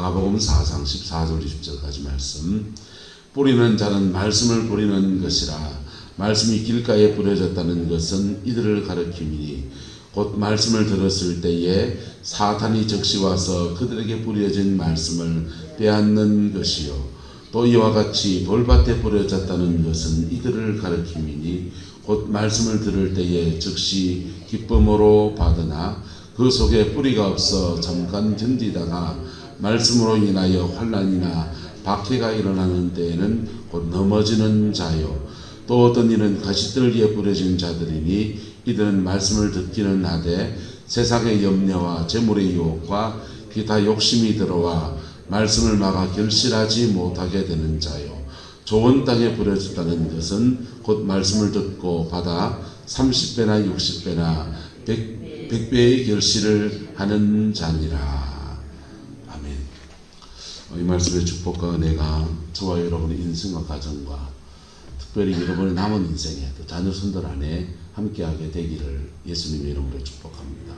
마가복음 4장 14절 20절까지 말씀. 뿌리는 자는 말씀을 뿌리는 것이라. 말씀이 길가에 뿌려졌다는 것은 이들을 가리킴이니 곧 말씀을 들었을 때에 사탄이 적시 와서 그들에게 뿌려진 말씀을 빼앗는 것이요. 또 이와 같이 돌밭에 뿌려졌다는 것은 이들을 가리킴이니 곧 말씀을 들을 때에 즉시 기쁨으로 받으나 그 속에 뿌리가 없어 잠깐 견디다가 말씀으로 인하여 환난이나 박해가 일어나는 때에는 곧 넘어지는 자요. 또 어떤 이는 가시떨기에 뿌려진 자들이니 이들은 말씀을 듣기는 하되 세상의 염려와 재물의 유혹과 기타 욕심이 들어와 말씀을 막아 결실하지 못하게 되는 자요. 좋은 땅에 뿌려졌다는 것은 곧 말씀을 듣고 받아 30배나 60배나 100배의 결실을 하는 자니라. 아멘. 이 말씀의 축복과 은혜가 저와 여러분의 인생과 가정과 특별히 여러분의 남은 인생에 또 자녀 손들 안에 함께하게 되기를 예수님의 이름으로 축복합니다.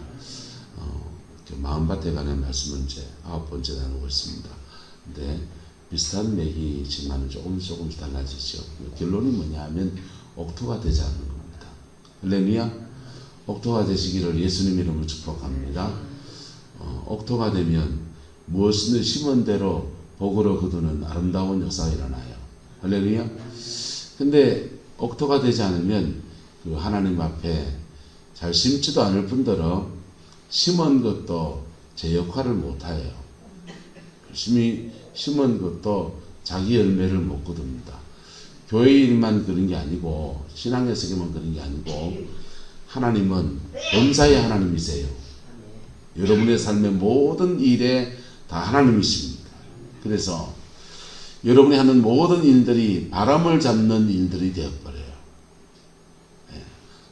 마음밭에 관한 말씀은 이제 9번째 나누고 있습니다. 근데 비슷한 맥이지만 조금씩 달라지죠. 결론이 뭐냐 하면 옥토가 되지 않는 겁니다. 할렐루야. 옥토가 되시기를 예수님 이름으로 축복합니다. 옥토가 되면 무엇을 심은 대로 복으로 거두는 아름다운 역사가 일어나요. 할렐루야. 근데 옥토가 되지 않으면 그 하나님 앞에 잘 심지도 않을 뿐더러 심은 것도 제 역할을 못해요. 열심히 심은 것도 자기 열매를 못 거둡니다. 교회 일만 그런 게 아니고 신앙의 세계만 그런 게 아니고 하나님은 범사의 하나님이세요. 여러분의 삶의 모든 일에 다 하나님이십니다. 그래서 여러분이 하는 모든 일들이 바람을 잡는 일들이 되어버려요.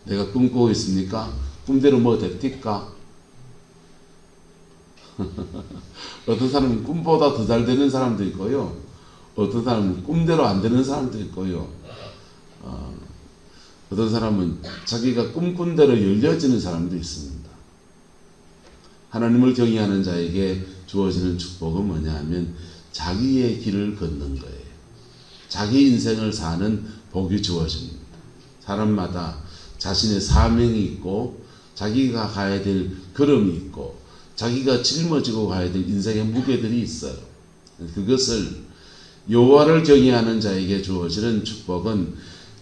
내가 꿈꾸고 있습니까? 꿈대로 뭐 됩니까? 어떤 사람은 꿈보다 더 잘 되는 사람도 있고요. 어떤 사람은 꿈대로 안 되는 사람도 있고요. 어떤 사람은 자기가 꿈꾼 대로 열려지는 사람도 있습니다. 하나님을 경외하는 자에게 주어지는 축복은 뭐냐 하면 자기의 길을 걷는 거예요. 자기 인생을 사는 복이 주어집니다. 사람마다 자신의 사명이 있고 자기가 가야 될 걸음이 있고 자기가 짊어지고 가야 될 인생의 무게들이 있어요. 그것을 여호와를 경외하는 자에게 주어지는 축복은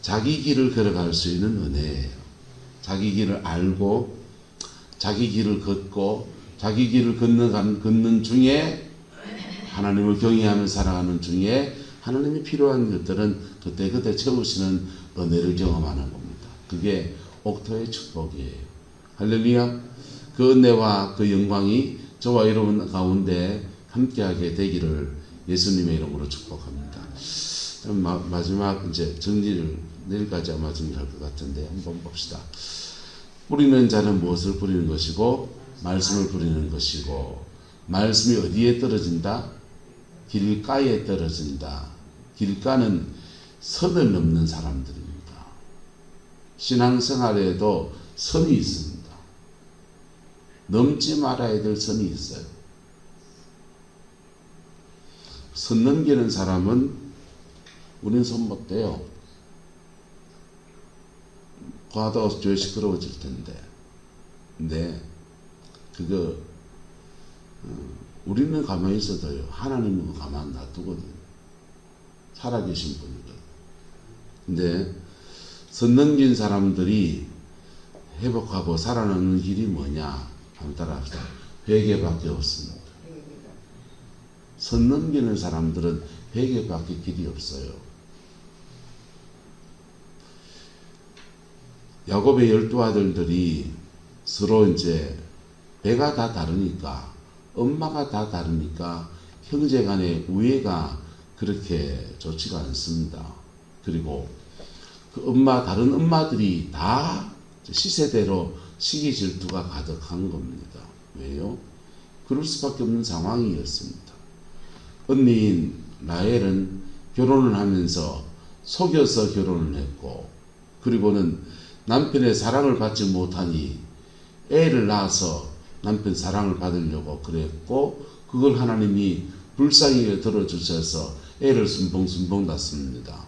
자기 길을 걸어갈 수 있는 은혜예요. 자기 길을 알고 자기 길을 걷고 자기 길을 걷는 중에 하나님을 경외하며 살아가는 중에 하나님이 필요한 것들은 그때그때 채우시는 은혜를 경험하는 겁니다. 그게 옥토의 축복이에요. 할렐루야. 그 은혜와 그 영광이 저와 여러분 가운데 함께하게 되기를 예수님의 이름으로 축복합니다. 마지막 이제 정리를 내일까지 아마 정리할 것 같은데 한번 봅시다. 뿌리는 자는 무엇을 뿌리는 것이고 말씀을 뿌리는 것이고 말씀이 어디에 떨어진다? 길가에 떨어진다. 길가는 선을 넘는 사람들입니다. 신앙생활에도 선이 있습니다. 넘지 말아야 될 선이 있어요. 선 넘기는 사람은 우린 손 못 대요. 과도 저 시끄러워질 텐데. 근데 그거 우리는 가만히 있어도요. 하나님은 가만 놔두거든요. 살아계신 분이거든요. 근데 선 넘긴 사람들이 회복하고 살아나는 길이 뭐냐? 한번 따라합시다. 회개밖에 없습니다. 선 넘기는 사람들은 회개밖에 길이 없어요. 야곱의 12아들들이 서로 이제 배가 다 다르니까 엄마가 다 다르니까 형제 간의 우애가 그렇게 좋지가 않습니다. 그리고 그 다른 엄마들이 다 시세대로 시기 질투가 가득한 겁니다. 왜요? 그럴 수밖에 없는 상황이었습니다. 언니인 라헬은 결혼을 하면서 속여서 결혼을 했고 그리고는 남편의 사랑을 받지 못하니 애를 낳아서 남편 사랑을 받으려고 그랬고 그걸 하나님이 불쌍히 들어주셔서 애를 순봉순봉 낳습니다.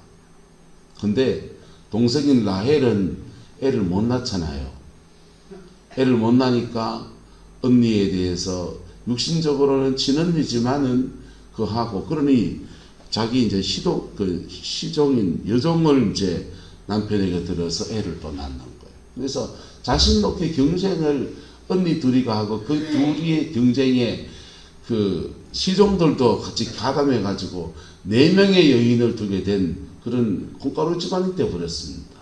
근데 동생인 라헬은 애를 못 낳잖아요. 애를 못 낳으니까 언니에 대해서 육신적으로는 친언니지만은 하고, 그러니 자기 이제 시종인 여종을 이제 남편에게 들어서 애를 또 낳는 거예요. 그래서 자신 높게 경쟁을 언니 둘이가 하고, 그 둘이의 경쟁에 그 시종들도 같이 가담해 가지고 4명의 여인을 두게 된 그런 콩가루 집안이 되어버렸습니다.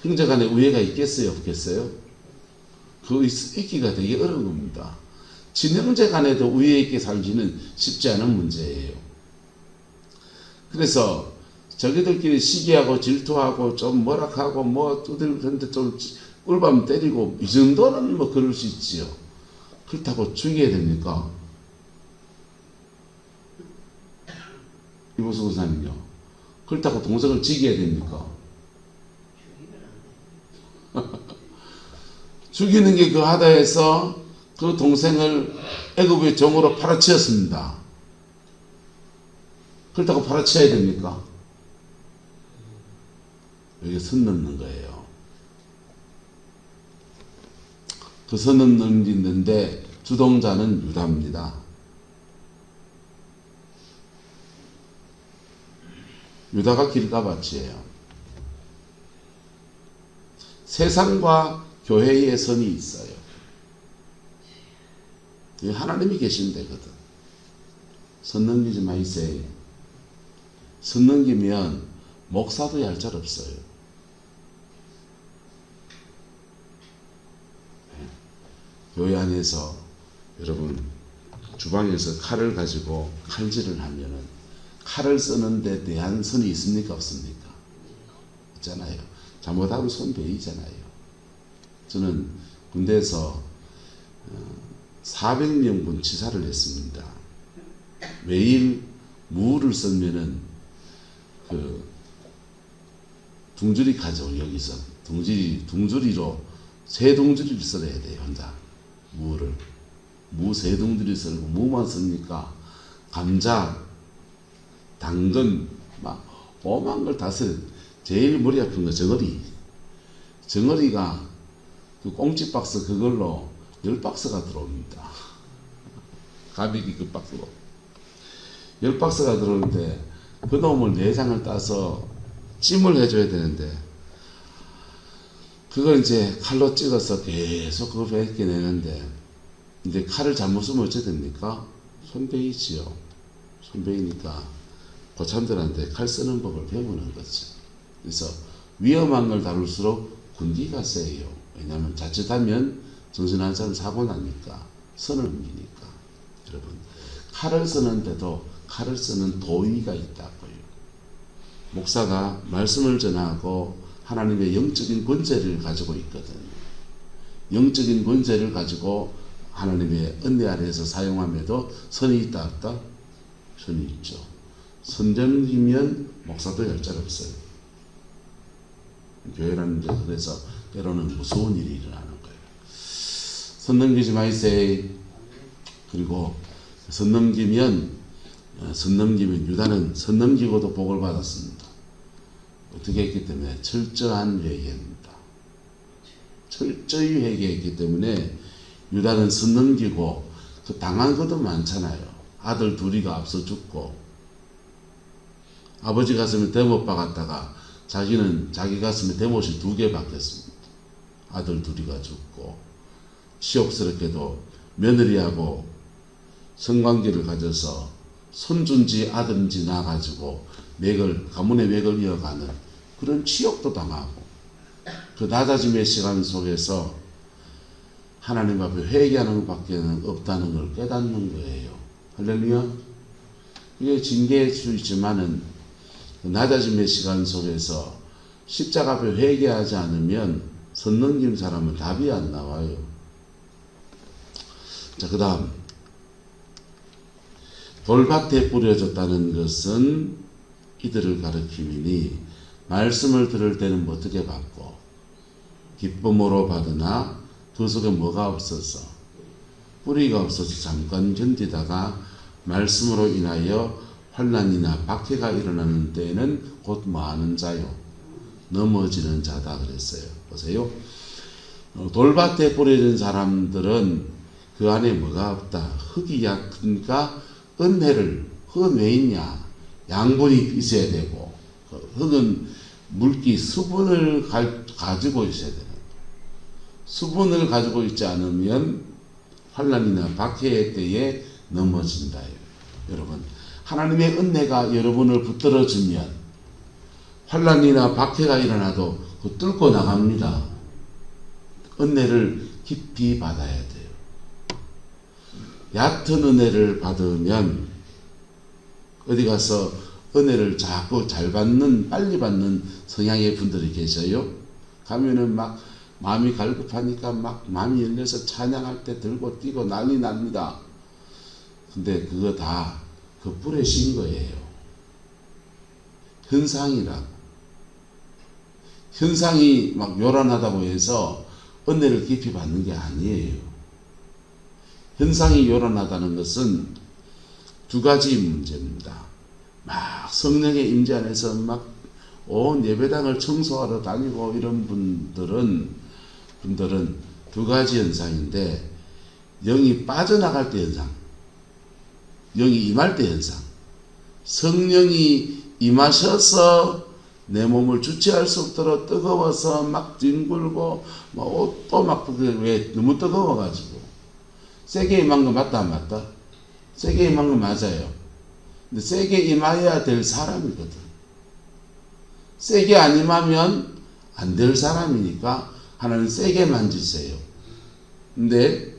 형제간에 우애가 있겠어요, 없겠어요? 그 있기가 되게 어려운 겁니다. 친형제 간에도 우애 있게 살기는 쉽지 않은 문제예요. 그래서 자기들끼리 시기하고 질투하고 좀 뭐락하고 뭐 두들는데 좀 꿀밤 때리고 이 정도는 뭐 그럴 수 있지요. 그렇다고 죽여야 됩니까? 이보수 권사님요. 그렇다고 동생을 죽여야 됩니까? 죽이는 게 그 하다 해서 그 동생을 애굽의 종으로 팔아치웠습니다. 그렇다고 팔아치워야 됩니까? 여기 선 넘는 거예요. 그 선은 넘기는데 주동자는 유다입니다. 유다가 길가밭이에요. 세상과 교회의 선이 있어요. 하나님이 계시면 되거든. 선 넘기지 마이세요. 선 넘기면 목사도 얄짤 없어요. 교회 안에서 여러분 주방에서 칼을 가지고 칼질을 하면은 칼을 쓰는 데 대한 선이 있습니까, 없습니까? 있잖아요. 잘못하면 손 베이잖아요. 저는 군대에서 400명분 치사를 했습니다. 매일 무를 썰면은 그 둥줄이 가져, 여기서 둥줄이로 세 둥줄이를 썰어야 돼요. 혼자 무를 무 세 둥줄이 썰고, 무만 씁니까? 감자, 당근 막 오만 걸 다 썰어요. 제일 머리 아픈 거 정어리가 그 꽁치 박스 그걸로 10박스가 들어옵니다. 가비기 그 박스로 10박스가 들어오는데 그 놈을 4장을 따서 찜을 해줘야 되는데, 그걸 이제 칼로 찍어서 계속 그걸 벗겨내는데, 이제 칼을 잘못 쓰면 어찌 됩니까? 손 베이지요. 손 베이니까 고참들한테 칼 쓰는 법을 배우는 거죠. 그래서 위험한 걸 다룰수록 군기가 세요. 왜냐하면 자칫하면 정신한 사람 사고 나니까, 선을 넘기니까. 여러분, 칼을 쓰는데도 칼을 쓰는 도의가 있다고요. 목사가 말씀을 전하고 하나님의 영적인 권세를 가지고 있거든요. 영적인 권세를 가지고 하나님의 은혜 아래에서 사용함에도 선이 있다 없다? 선이 있죠. 선 넘기면 목사도 얄짤 없어요. 교회라는 데 그래서 때로는 무서운 일이 일어나는 거예요. 선 넘기지 마이세요. 그리고 선 넘기면 유다는 선 넘기고도 복을 받았습니다. 어떻게 했기 때문에? 철저한 회개입니다. 철저히 회개했기 때문에 유다는 선 넘기고, 그 당한 것도 많잖아요. 아들 둘이가 앞서 죽고, 아버지 가슴에 대못 박았다가 자기는 자기 가슴에 대못이 2개 박혔습니다. 아들 둘이가 죽고, 치욕스럽게도 며느리하고 성관계를 가져서 손주인지 아들인지 낳아가지고 가문의 맥을 이어가는 그런 치욕도 당하고, 그 낮아짐의 시간 속에서 하나님 앞에 회개하는 것밖에 없다는 걸 깨닫는 거예요. 할렐루야. 이게 징계일 수 있지만은 그 낮아짐의 시간 속에서 십자가 앞에 회개하지 않으면 선 넘긴 사람은 답이 안 나와요. 자, 그 다음, 돌밭에 뿌려졌다는 것은 이들을 가리킴이니, 말씀을 들을 때는 어떻게 받고 기쁨으로 받으나 그 속에 뭐가 없어서, 뿌리가 없어서 잠깐 견디다가 말씀으로 인하여 환난이나 박해가 일어나는 때에는 곧 뭐하는 자요? 넘어지는 자다 그랬어요. 보세요. 돌밭에 뿌려진 사람들은 그 안에 뭐가 없다. 흙이 약하니까 흙은 왜 있냐? 양분이 있어야 되고, 흙은 물기, 수분을 가지고 있어야 되는 거예요. 수분을 가지고 있지 않으면 환난이나 박해의 때에 넘어진다. 여러분, 하나님의 은혜가 여러분을 붙들어주면 환난이나 박해가 일어나도 그 뚫고 나갑니다. 은혜를 깊이 받아야 돼요. 얕은 은혜를 받으면 어디 가서 은혜를 자꾸 잘 받는, 빨리 받는 성향의 분들이 계셔요. 가면은 막 마음이 갈급하니까 막 마음이 열려서 찬양할 때 들고 뛰고 난리 납니다. 근데 그거 다 그 뿔에 씌인 거예요. 현상이라고. 현상이 막 요란하다고 해서 은혜를 깊이 받는 게 아니에요. 현상이 요란하다는 것은 두 가지 문제입니다. 막 성령의 임재 안에서 막 온 예배당을 청소하러 다니고 이런 분들은 두 가지 현상인데, 영이 빠져나갈 때 현상, 영이 임할 때 현상. 성령이 임하셔서 내 몸을 주체할 수 없도록 뜨거워서 막 뒹굴고 막 옷도 막 왜 너무 뜨거워가지고. 세게 임한 거 맞다 안 맞다? 세게 임한 거 맞아요. 근데 세게 임해야 될 사람이거든. 세게 안 임하면 안 될 사람이니까 하나님 세게 만지세요. 근데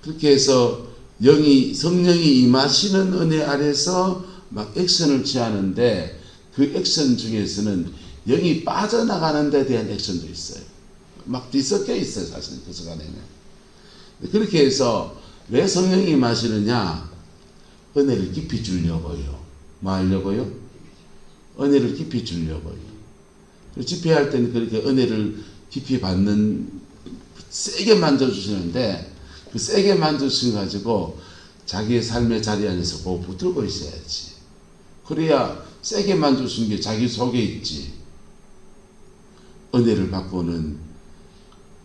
그렇게 해서 성령이 임하시는 은혜 아래서 막 액션을 취하는데, 그 액션 중에서는 영이 빠져나가는 데 대한 액션도 있어요. 막 뒤섞여 있어요, 사실 그 시간에는. 그렇게 해서 왜 성령이 임하시느냐? 은혜를 깊이 주려고요. 뭐 하려고요? 은혜를 깊이 주려고요. 집회할 때는 그렇게 은혜를 깊이 받는, 세게 만져주시는데, 그 세게 만져주신 가지고 자기의 삶의 자리 안에서 그거 붙들고 있어야지. 그래야 세게 만져주신 게 자기 속에 있지. 은혜를 받고는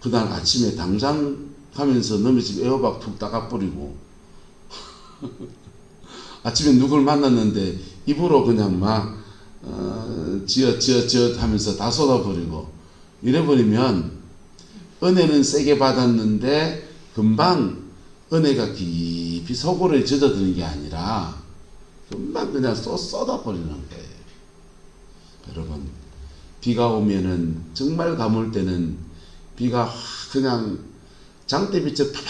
그날 아침에 당장 가면서 너희 집 에어박 툭 닦아버리고 아침에 누굴 만났는데 입으로 그냥 막 지어 하면서 다 쏟아버리고 이래버리면, 은혜는 세게 받았는데 금방 은혜가 깊이 속으로 젖어드는 게 아니라 금방 그냥 쏟아버리는 거예요. 여러분, 비가 오면은 정말 가물 때는 비가 그냥 장대빛에 팍팍팍팍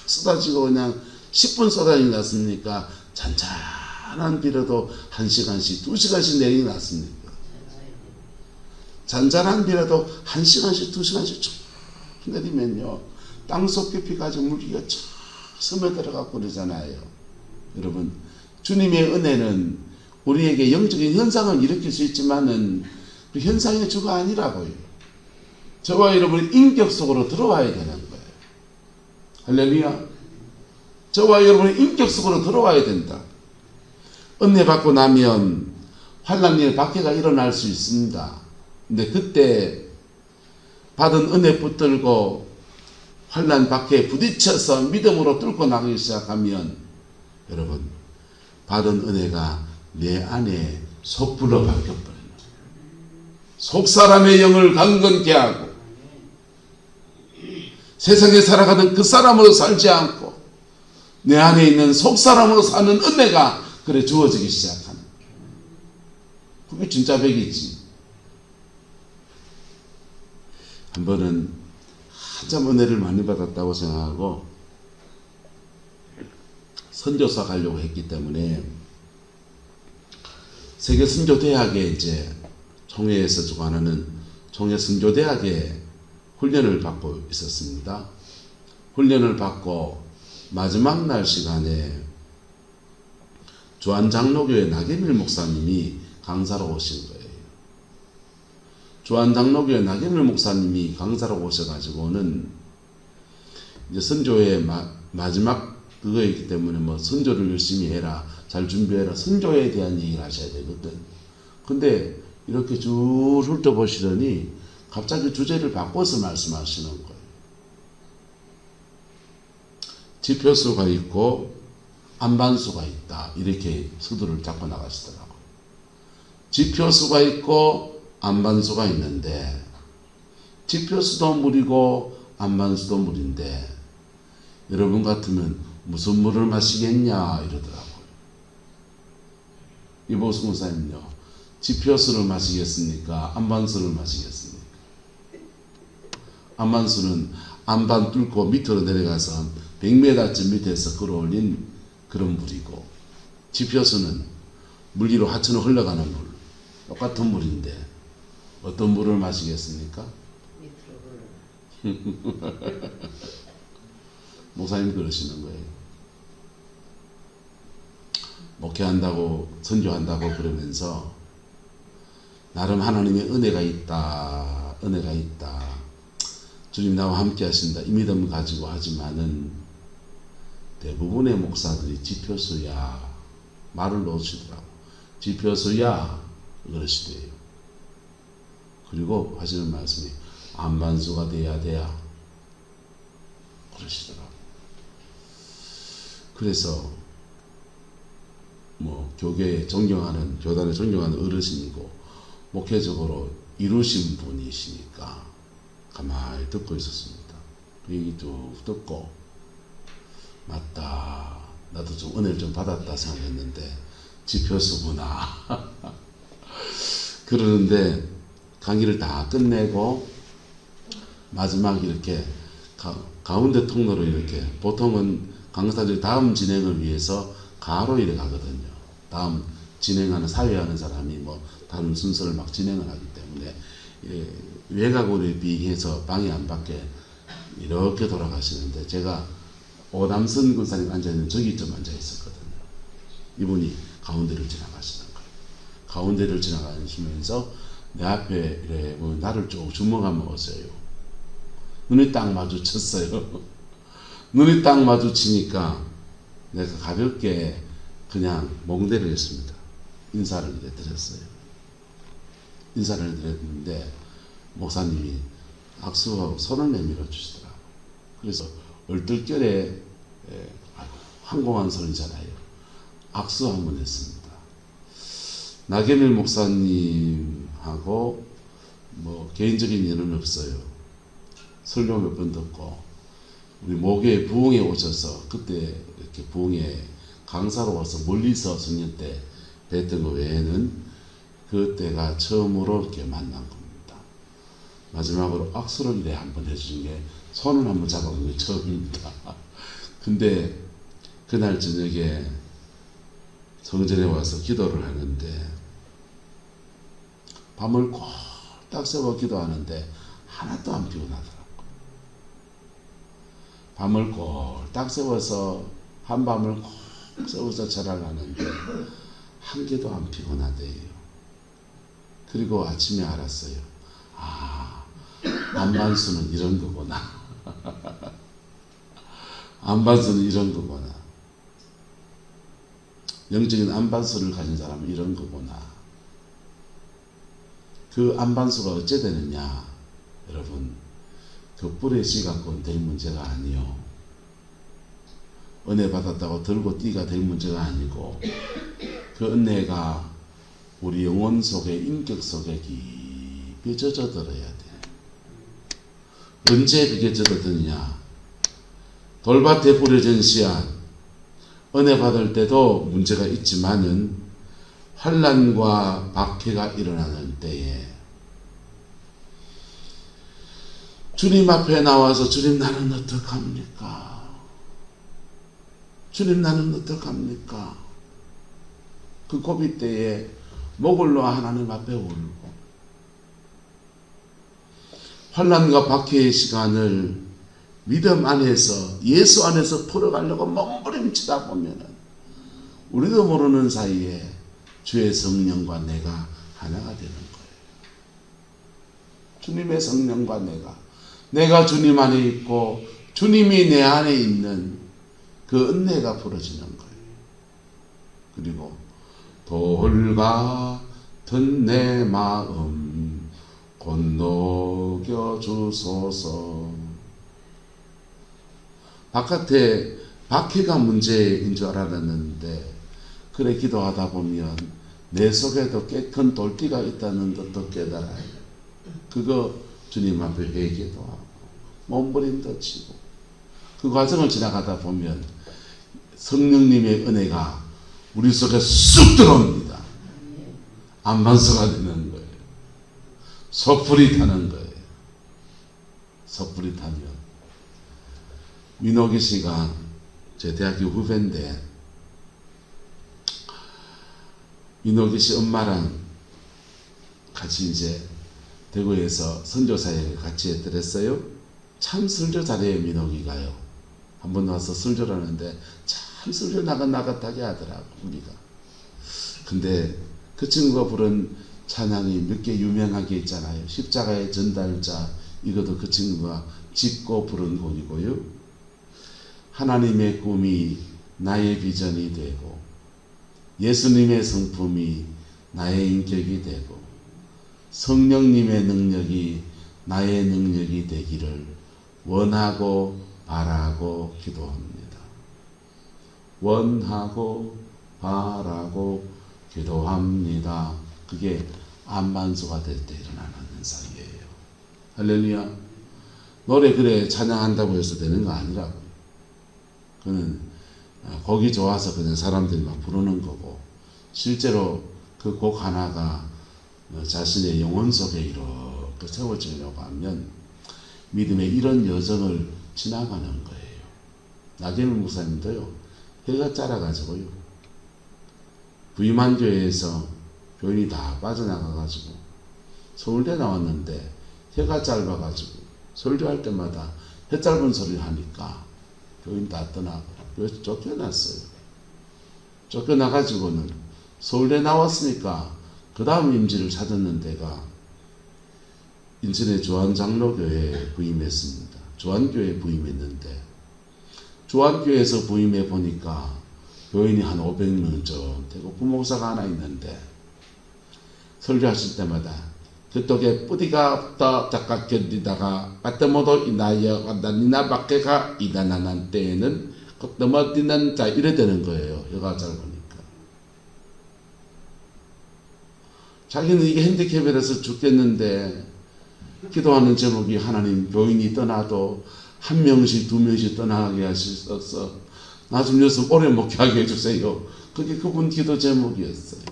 쏟아지고 그냥 10분 쏟아지는 것 같습니까? 잔잔한 비라도 1시간씩 2시간씩 내리는 것 같습니까? 잔잔한 비라도 1시간씩 2시간씩 쭉 내리면요, 땅속 깊이까지 물기가 쫙 스며들어가고 그러잖아요. 여러분, 주님의 은혜는 우리에게 영적인 현상을 일으킬 수 있지만은 그 현상의 주가 아니라고요. 저와 여러분이 인격 속으로 들어와야 되는 거예요. 할렐루야. 저와 여러분이 인격 속으로 들어와야 된다. 은혜 받고 나면 환난의 박해가 일어날 수 있습니다. 근데 그때 받은 은혜 붙들고 환난 박해에 부딪혀서 믿음으로 뚫고 나가기 시작하면, 여러분, 받은 은혜가 내 안에 속불로 바뀌어버려요. 속사람의 영을 강건케 하고 세상에 살아가는 그 사람으로 살지 않고 내 안에 있는 속사람으로 사는 은혜가 그래 주어지기 시작하는, 그게 진짜 백이지. 한 번은 한참 은혜를 많이 받았다고 생각하고 선교사 가려고 했기 때문에 세계 선교대학에 이제 총회에서 주관하는 총회 선교대학에 훈련을 받고 있었습니다. 훈련을 받고 마지막 날 시간에 주안장로교회 나경일 목사님이 강사로 오신 거예요. 주안장로교회 나경일 목사님이 강사로 오셔가지고는 이제 선교의 마지막 그거 있기 때문에 뭐 선조를 열심히 해라, 잘 준비해라, 선조에 대한 얘기를 하셔야 되거든. 근데 이렇게 쭉 훑어보시더니 갑자기 주제를 바꿔서 말씀하시는 거예요. 지표수가 있고 안반수가 있다, 이렇게 서두를 잡고 나가시더라고요. 지표수가 있고 안반수가 있는데 지표수도 물이고 안반수도 물인데 여러분 같으면 무슨 물을 마시겠냐 이러더라고요. 이보수 목사님요, 지표수를 마시겠습니까? 안반수를 마시겠습니까? 안반수는 안반 뚫고 밑으로 내려가서 100m쯤 밑에서 끌어올린 그런 물이고, 지표수는 물 위로 하천으로 흘러가는 물, 똑같은 물인데 어떤 물을 마시겠습니까? 목사님 그러시는 거예요. 목회한다고 선교한다고 그러면서 나름 하나님의 은혜가 있다, 은혜가 있다, 주님 나와 함께 하신다, 이 믿음 가지고 하지만은 대부분의 목사들이 지표수야 말을 놓으시더라고. 지표수야 그러시대요. 그리고 하시는 말씀이 안반수가 돼야 그러시더라고. 그래서 뭐 교단에 존경하는 어르신이고 목회적으로 이루신 분이시니까 가만히 듣고 있었습니다. 그 얘기 쭉 듣고 맞다, 나도 좀 은혜를 좀 받았다 생각했는데 지표수구나. 그러는데 강의를 다 끝내고 마지막에 이렇게 가운데 통로로 이렇게, 보통은 강사들이 다음 진행을 위해서 가로 이렇게 가거든요. 다음 진행하는, 사회하는 사람이 뭐 다른 순서를 막 진행을 하기 때문에 외곽으로 비행해서 방해 안 받게 이렇게 돌아가시는데, 제가 오남선 군사님 앉아있는 저기쯤 앉아있었거든요. 이분이 가운데를 지나가시는 거예요. 가운데를 지나가시면서 내 앞에 이래 뭐 나를 쭉 주목하면 어서요. 눈이 딱 마주쳤어요. 눈이 딱 마주치니까 내가 가볍게 그냥 멍대를 했습니다. 인사를 드렸어요. 인사를 드렸는데 목사님이 악수하고 손을 내밀어 주시더라고요. 그래서 얼떨결에 황공한 소리잖아요. 악수 한번 했습니다. 나경일 목사님하고 뭐 개인적인 일은 없어요. 설교 몇 번 듣고 우리 모교에 부흥에 오셔서 그때 이렇게 부흥에 강사로 와서 멀리서 성년 때 뵀던 거 외에는 그때가 처음으로 이렇게 만난 겁니다. 마지막으로 악수를 이래 한번 해주신 게, 손을 한번 잡아본 게 처음입니다. 근데 그날 저녁에 성전에 와서 기도를 하는데 밤을 꼴딱 새워 기도하는데 하나도 안 피곤하더라고요. 밤을 꼴딱 세워서 한밤을 꼭 세워서 절을 하는데 한 개도 안 피곤하대요. 그리고 아침에 알았어요. 아, 안반수는 이런 거구나. 안반수는 이런 거구나. 영적인 안반수를 가진 사람은 이런 거구나. 그 안반수가 어째 되느냐, 여러분, 그 뿔의 씨 갖고는 될 문제가 아니요. 은혜 받았다고 들고 뛰가 될 문제가 아니고, 그 은혜가 우리 영혼 속에, 인격 속에 깊이 젖어들어야 돼. 언제 그게 젖어드느냐? 돌밭에 뿌려진 씨앗, 은혜 받을 때도 문제가 있지만은 환난과 박해가 일어나는 때에 주님 앞에 나와서 주님 나는 어떡합니까? 주님 나는 어떡합니까? 그 고비 때에 목을 놓아 하나님 앞에 울고 환난과 박해의 시간을 믿음 안에서, 예수 안에서 풀어가려고 몸부림치다 보면은 우리도 모르는 사이에 주의 성령과 내가 하나가 되는 거예요. 주님의 성령과 내가 주님 안에 있고 주님이 내 안에 있는 그 은혜가 부러지는 거예요. 그리고 돌 같은 내 마음 건너겨 주소서. 바깥에 박해가 문제인 줄 알았는데 그래 기도하다 보면 내 속에도 꽤 큰 돌띠가 있다는 것도 깨달아요. 그거 주님 앞에 회개도 하고 몸부림도 치고 그 과정을 지나가다 보면 성령님의 은혜가 우리 속에 쑥 들어옵니다. 안반수가 되는 거예요. 섣불이 타는 거예요. 섣불이 타면 민호기 씨가 제 대학교 후배인데 민호기 씨 엄마랑 같이 이제 대구에서 선교사역을 같이 했더랬어요. 참 설교 잘해요. 민호기가요. 한번 와서 설교를 하는데 참 설교 나긋나긋하게 하더라고 우리가. 근데 그 친구가 부른 찬양이 몇 개 유명하게 있잖아요. 십자가의 전달자, 이것도 그 친구가 짓고 부른 곡이고요. 하나님의 꿈이 나의 비전이 되고 예수님의 성품이 나의 인격이 되고 성령님의 능력이 나의 능력이 되기를 원하고 바라고 기도합니다. 원하고 바라고 기도합니다. 그게 안만수가 될 때 일어나는 현상이에요. 할렐루야. 노래 그래 찬양한다고 해서 되는 거 아니라고. 그는 곡이 좋아서 그냥 사람들이 막 부르는 거고 실제로 그 곡 하나가 자신의 영혼 속에 이렇게 세워지려고 하면 믿음의 이런 여정을 지나가는 거예요. 나경원 목사님도요. 해가 짧아가지고요. 부임한 교회에서 교인이 다 빠져나가가지고 서울대 나왔는데 해가 짧아가지고 설교할 때마다 해 짧은 소리를 하니까 교인 다 떠나고 교회에서 쫓겨났어요. 쫓겨나가지고는 서울대 나왔으니까 그 다음 임지를 찾았는 데가 인천의 조안장로교회에 부임했습니다. 조안교회에 부임했는데 조안교회에서 부임해 보니까 교인이 한 500명 좀 되고 부목사가 하나 있는데 설교하실 때마다 그쪽에 뿌디가 더 작가 견디다가 빠뜨모도 이나여 간다니나 밖에가 이다나난 때에는 걷더머디는 자 이래 되는 거예요. 여가 짧으니까. 자기는 이게 핸디캡이라서 죽겠는데 기도하는 제목이 하나님 교인이 떠나도 한 명씩 두 명씩 떠나게 하셔서 나 좀 녀석 오래 목회하게 해주세요. 그게 그분 기도 제목이었어요.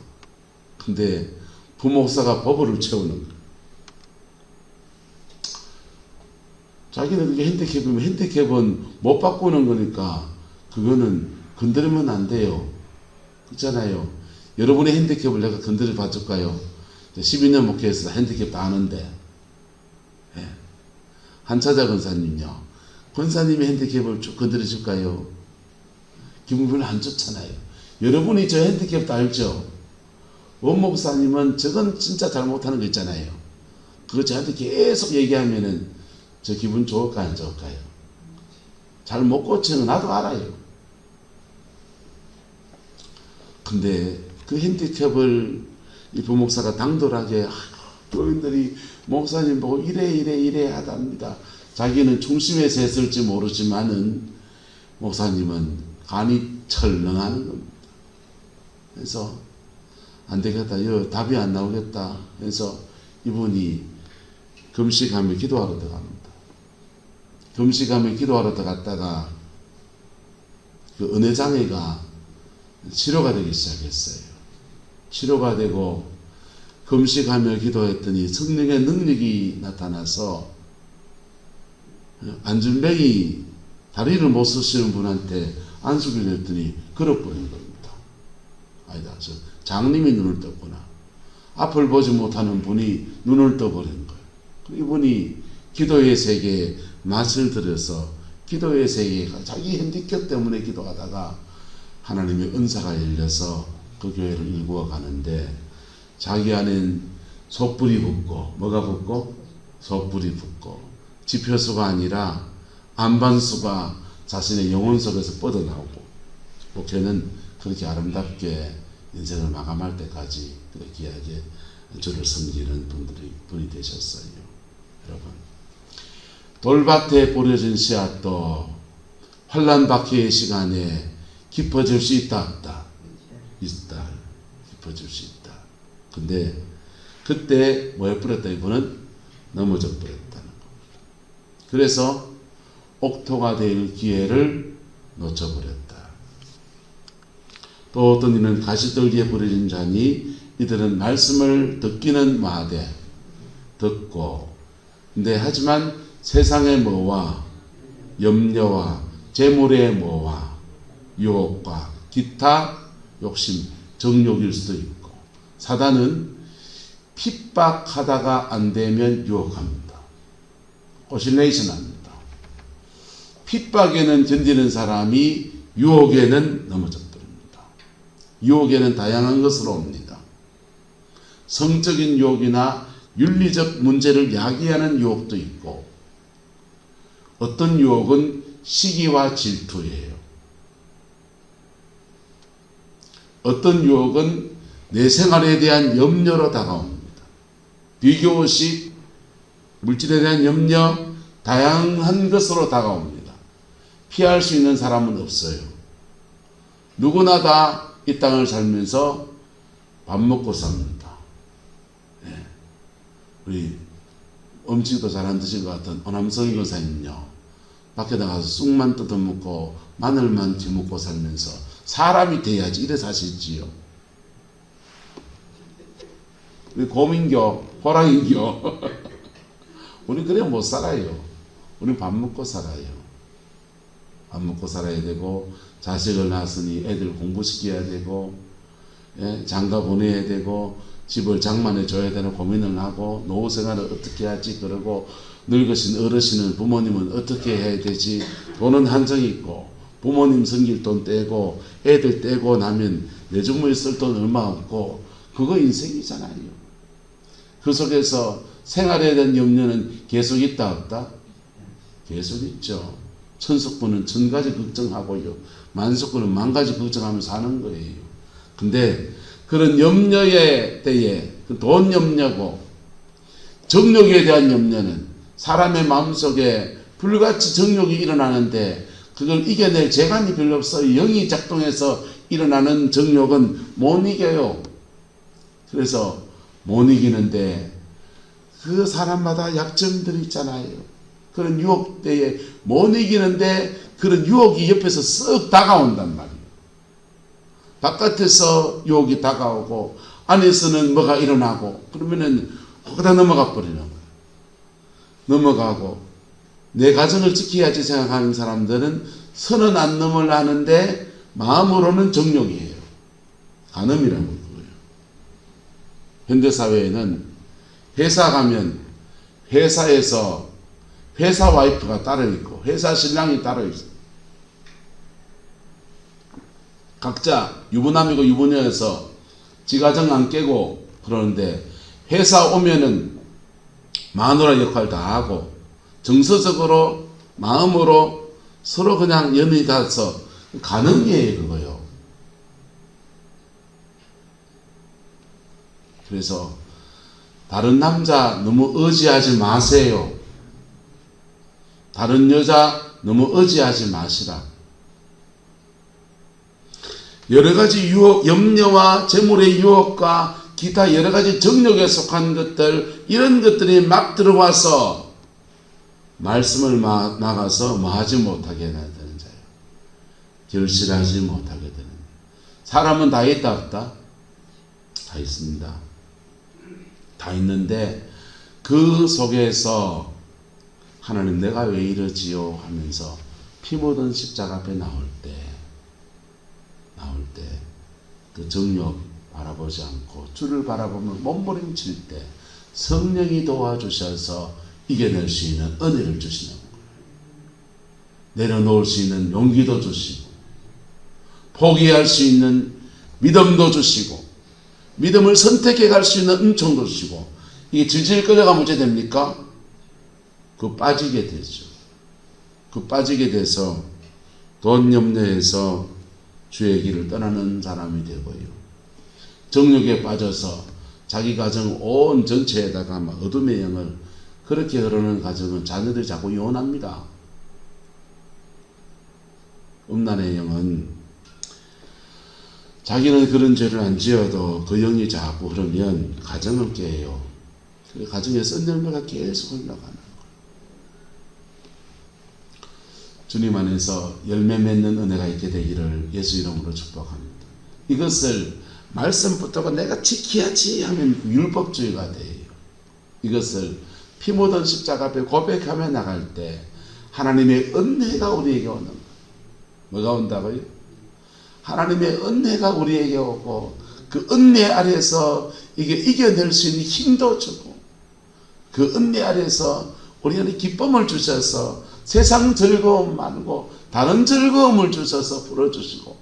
근데 부목사가 버블을 채우는 거예요. 자기는 그게 핸디캡이면 핸디캡은 못 바꾸는 거니까 그거는 건드리면 안 돼요. 그렇잖아요. 여러분의 핸디캡을 내가 건드려 봐줄까요? 12년 목회해서 핸디캡 다 아는데. 예. 한차자 권사님요. 권사님의 핸디캡을 쭉 건드려 줄까요? 기분 별로 안 좋잖아요. 여러분이 저 핸디캡도 알죠? 원 목사님은 저건 진짜 잘못하는 거 있잖아요. 그거 저한테 계속 얘기하면은 저 기분 좋을까 안 좋을까요? 잘 못 고치는 거 나도 알아요. 근데 그 핸디캡을 이 부목사가 당돌하게 교인들이 목사님 보고 이래 하답니다. 자기는 중심에서 했을지 모르지만은 목사님은 간이 철렁하는 겁니다. 그래서 안 되겠다. 이거 답이 안 나오겠다. 그래서 이분이 금식하며 기도하러 들어갑니다. 금식하며 기도하러 들어갔다가 그 은혜장애가 치료가 되기 시작했어요. 치료가 되고 금식하며 기도했더니 성령의 능력이 나타나서 안전뱅이 다리를 못 쓰시는 분한테 안수기를 했더니 걸어버린 겁니다. 아니다. 저 장님이 눈을 떴구나. 앞을 보지 못하는 분이 눈을 떠버린 거예요. 이분이 기도의 세계에 맛을 들여서 기도의 세계에 자기 핸디캡 때문에 기도하다가 하나님의 은사가 열려서 그 교회를 일구어 가는데 자기 안엔 솥불이 붙고 뭐가 붙고? 솥불이 붙고 지표수가 아니라 안반수가 자신의 영혼 속에서 뻗어나오고 목회는 그렇게 아름답게 인생을 마감할 때까지 그렇게 귀하게 주를 섬기는 분이 되셨어요. 여러분, 돌밭에 뿌려진 씨앗도 환난 박해의 시간에 깊어질 수 있다 없다? 있다. 깊어질 수 있다. 근데 그때 뭐에 뿌렸다? 이분은 넘어져 버렸다는 겁니다. 그래서 옥토가 될 기회를 놓쳐버렸다. 또 어떤 이는 가시떨기에 뿌려진 자니 이들은 말씀을 듣기는 마되 듣고, 근데 하지만 세상의 뭐와 염려와 재물의 뭐와 유혹과 기타 욕심, 정욕일 수도 있고, 사단은 핍박하다가 안 되면 유혹합니다. 오실레이션 합니다. 핍박에는 견디는 사람이 유혹에는 넘어져 버립니다. 유혹에는 다양한 것으로 옵니다. 성적인 유혹이나 윤리적 문제를 야기하는 유혹도 있고, 어떤 유혹은 시기와 질투예요. 어떤 유혹은 내 생활에 대한 염려로 다가옵니다. 비교의식, 물질에 대한 염려, 다양한 것으로 다가옵니다. 피할 수 있는 사람은 없어요. 누구나 다 이 땅을 살면서 밥 먹고 삽니다. 네. 우리 음식도 잘 안 드신 것 같은 오남성 교사님요, 밖에 나가서 쑥만 뜯어먹고 마늘만 뒤먹고 살면서 사람이 돼야지 이래 사실지요. 우리 고민교, 호랑이교 우리 그래 못 살아요. 우리 밥 먹고 살아요. 밥 먹고 살아야 되고, 자식을 낳았으니 애들 공부시켜야 되고, 장가 보내야 되고, 집을 장만해 줘야 되는 고민을 하고, 노후 생활을 어떻게 하지 그러고, 늙으신 어르신은 부모님은 어떻게 해야 되지, 돈은 한정이 있고, 부모님 섬길 돈 떼고 애들 떼고 나면 내 주머니에 쓸 돈 얼마 없고, 그거 인생이잖아요. 그 속에서 생활에 대한 염려는 계속 있다 없다? 계속 있죠. 천석분은 천가지 걱정하고요, 만석분은 만가지 걱정하며 사는 거예요. 근데 그런 염려의 때에 그 돈 염려고 정욕에 대한 염려는 사람의 마음속에 불같이 정욕이 일어나는데 그걸 이겨낼 재간이 별로 없어요. 영이 작동해서 일어나는 정욕은 못 이겨요. 그래서 못 이기는데 그 사람마다 약점들이 있잖아요. 그런 유혹 때에 못 이기는데 그런 유혹이 옆에서 쓱 다가온단 말이에요. 바깥에서 유혹이 다가오고 안에서는 뭐가 일어나고, 그러면은 거기다 넘어가 버리는 거예요. 넘어가고, 내 가정을 지켜야지 생각하는 사람들은 선은 안 넘으려 하는데 마음으로는 정욕이에요. 간음이라는 거예요. 현대사회에는 회사 가면 회사에서 회사 와이프가 따로 있고 회사 신랑이 따로 있어요. 각자 유부남이고 유부녀여서 지가정 안 깨고 그러는데, 회사 오면은 마누라 역할 다 하고 정서적으로 마음으로 서로 그냥 연이 닿아서 간음이에요, 그거요. 그래서 다른 남자 너무 의지하지 마세요. 다른 여자 너무 의지하지 마시라. 여러 가지 유혹, 염려와 재물의 유혹과 기타 여러 가지 정욕에 속한 것들, 이런 것들이 막 들어와서 말씀을 나가서 뭐 하지 못하게 되는 자예요. 결실하지 못하게 되는. 사람은 다 있다 없다? 다 있습니다. 다 있는데 그 속에서 하나님 내가 왜 이러지요 하면서 피 묻은 십자가 앞에 나올 때 그 정욕 바라보지 않고 주를 바라보면 몸부림칠 때 성령이 도와주셔서 이겨낼 수 있는 은혜를 주시는 거예요. 내려놓을 수 있는 용기도 주시고, 포기할 수 있는 믿음도 주시고, 믿음을 선택해 갈 수 있는 은총도 주시고. 이게 질질 끌려가면 어째 됩니까? 그 빠지게 되죠. 그 빠지게 돼서 돈 염려해서 주의 길을 떠나는 사람이 되고요. 정욕에 빠져서 자기 가정 온 전체에다가 막 어둠의 영을 그렇게 흐르는 가정은 자녀들이 자꾸 이혼합니다. 음란의 영은 자기는 그런 죄를 안 지어도 그 영이 자꾸 흐르면 가정을 깨요. 가정에 썬 열매가 계속 흘러가는 거예요. 주님 안에서 열매 맺는 은혜가 있게 되기를 예수 이름으로 축복합니다. 이것을 말씀 붙들고 내가 지켜야지 하면 율법주의가 돼요. 이것을 피 묻은 십자가 앞에 고백하며 나갈 때 하나님의 은혜가 우리에게 오는 거예요. 뭐가 온다고요? 하나님의 은혜가 우리에게 오고 그 은혜 아래에서 이게 이겨낼 수 있는 힘도 주고 그 은혜 아래에서 우리에게 기쁨을 주셔서 세상 즐거움 말고 다른 즐거움을 주셔서 불어주시고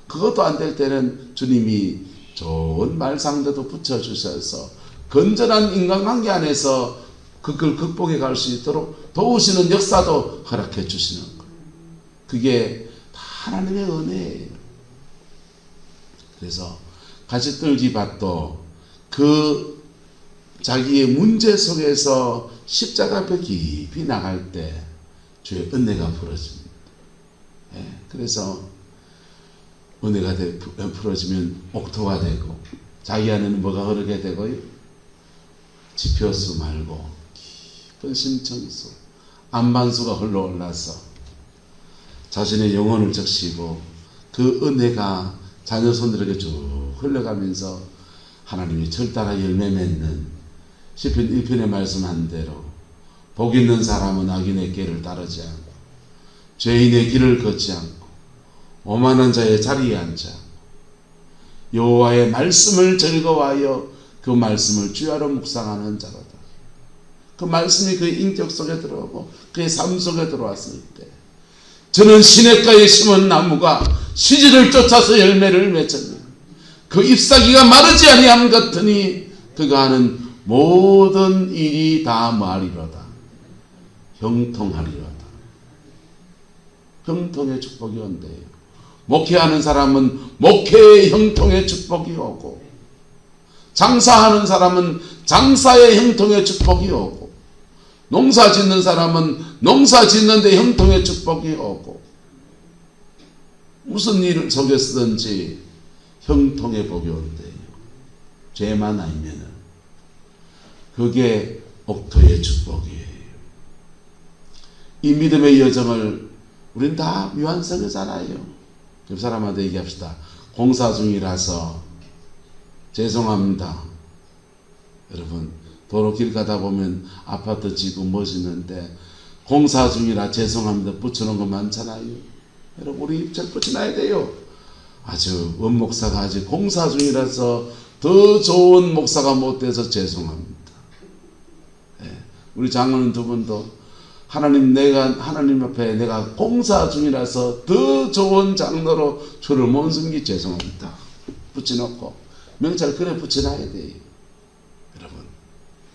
그것도 안 될 때는 주님이 좋은 말상대도 붙여주셔서 건전한 인간관계 안에서 그걸 극복해 갈 수 있도록 도우시는 역사도 허락해 주시는 거예요. 그게 다 하나님의 은혜예요. 그래서 가시떨기밭도 그 자기의 문제 속에서 십자가 앞에 깊이 나갈 때 주의 은혜가 풀어집니다. 그래서 은혜가 풀어지면 옥토가 되고 자기 안에는 뭐가 흐르게 되고요? 지표수 말고 깊은 심청수 안반수가 흘러올라서 자신의 영혼을 적시고 그 은혜가 자녀 손들에게 쭉 흘러가면서 하나님이 철따라 열매 맺는 시편 1편에 말씀한 대로 복 있는 사람은 악인의 길을 따르지 않고 죄인의 길을 걷지 않고 오만한 자의 자리에 앉아 여호와의 말씀을 즐거워하여 그 말씀을 주야로 묵상하는 자로다. 그 말씀이 그의 인격 속에 들어오고 그의 삶 속에 들어왔을 때 저는 시냇가에 심은 나무가 시지를 쫓아서 열매를 맺었느니 그 잎사귀가 마르지 아니함 같으니 그가 하는 모든 일이 다 말이로다. 형통하리로다. 형통의 축복이 온대요. 목회하는 사람은 목회의 형통의 축복이 오고 장사하는 사람은 장사의 형통의 축복이 오고 농사 짓는 사람은 농사 짓는 데 형통의 축복이 오고 무슨 일 속에서든지 형통의 복이 온대요. 죄만 아니면은 그게 옥토의 축복이에요. 이 믿음의 여정을 우린 다 유한성이잖아요. 옆 사람한테 얘기합시다. 공사 중이라서 죄송합니다. 여러분 도로 길 가다 보면 아파트 지고 멋있는데 공사 중이라 죄송합니다 붙여놓은 거 많잖아요. 여러분 우리 입장 붙여놔야 돼요. 아주 원목사가 아직 공사 중이라서 더 좋은 목사가 못 돼서 죄송합니다. 우리 장로님 두 분도 하나님 앞에 내가 공사 중이라서 더 좋은 장로로 주를 못 섬기 죄송합니다. 붙여놓고 명찰 그래 붙여놔야 돼요. 여러분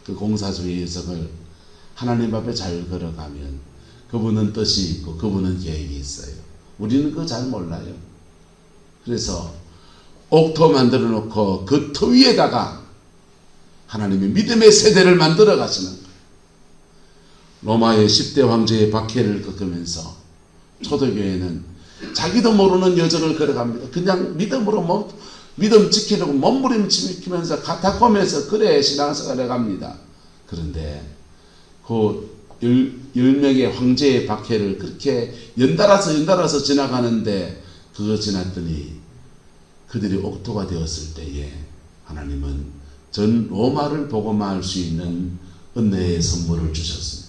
그 공사 중의 여정을 하나님 앞에 잘 걸어가면 그분은 뜻이 있고 그분은 계획이 있어요. 우리는 그거 잘 몰라요. 그래서 옥토 만들어 놓고 그 터 위에다가 하나님의 믿음의 세대를 만들어 가시는 거예요. 로마의 10대 황제의 박해를 겪으면서 초대교회는 자기도 모르는 여정을 걸어갑니다. 그냥 믿음으로 믿음 지키려고 몸부림치면서 카타콤에서 그래 신앙생활을 해갑니다. 그런데 그 10명의 황제의 박해를 그렇게 연달아서 지나가는데 그거 지났더니 그들이 옥토가 되었을 때에 하나님은 전 로마를 복음화할 수 있는 은혜의 선물을 주셨습니다.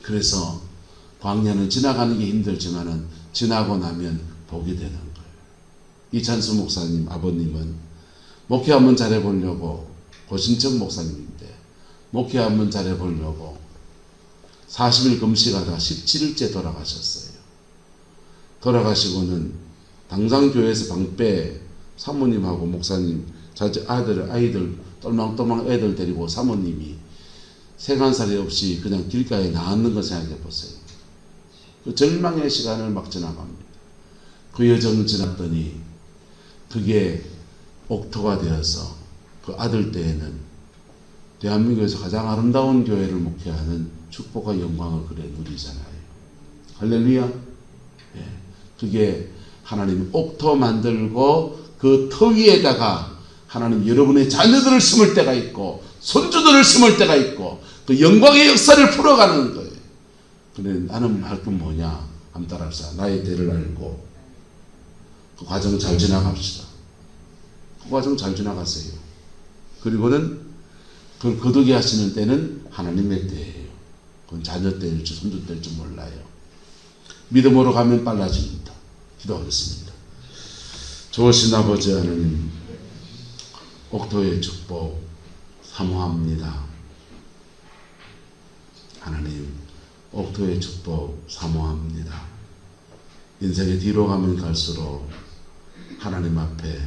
그래서 광야는 지나가는 게 힘들지만은 지나고 나면 복이 되는 거예요. 이찬수 목사님 아버님은 목회 한번 잘해보려고 고신청 목사님인데 목회 한번 잘해보려고 40일 금식하다가 17일째 돌아가셨어요. 돌아가시고는 당장교회에서 방배 사모님하고 목사님 자주 아이들 똘망똘망 애들 데리고 사모님이 생한살이 없이 그냥 길가에 나앉는 거 생각해 보세요. 그 절망의 시간을 막 지나갑니다. 그 여정을 지났더니 그게 옥토가 되어서 그 아들 때에는 대한민국에서 가장 아름다운 교회를 목회하는 축복과 영광을 그래 누리잖아요. 할렐루야. 예. 그게 하나님 옥토 만들고 그 터 위에다가 하나님 여러분의 자녀들을 심을 때가 있고 손주들을 심을 때가 있고 그 영광의 역사를 풀어가는 거예요. 근데 나는 할 건 뭐냐? 한번 따라합시다. 나의 때를 알고 그 과정 잘 지나갑시다. 그 과정 잘 지나가세요. 그리고는 그 거두게 하시는 때는 하나님의 때예요. 그건 자녀 때일지 손주 때일지 몰라요. 믿음으로 가면 빨라집니다. 기도하겠습니다. 좋으신 아버지 하나님, 옥토의 축복 사모합니다. 하나님, 옥토의 축복 사모합니다. 인생의 뒤로 가면 갈수록 하나님 앞에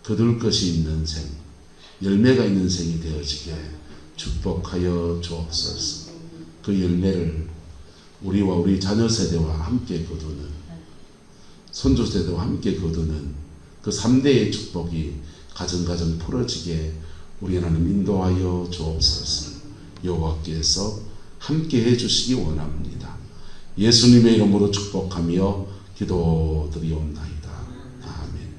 거둘 것이 있는 생, 열매가 있는 생이 되어지게 축복하여 주옵소서. 그 열매를 우리와 우리 자녀 세대와 함께 거두는, 손주 세대와 함께 거두는 그 3대의 축복이 가정가정 풀어지게 우리 하나님 인도하여 주옵소서. 여호와께서 함께 해주시기 원합니다. 예수님의 이름으로 축복하며 기도드리옵나이다.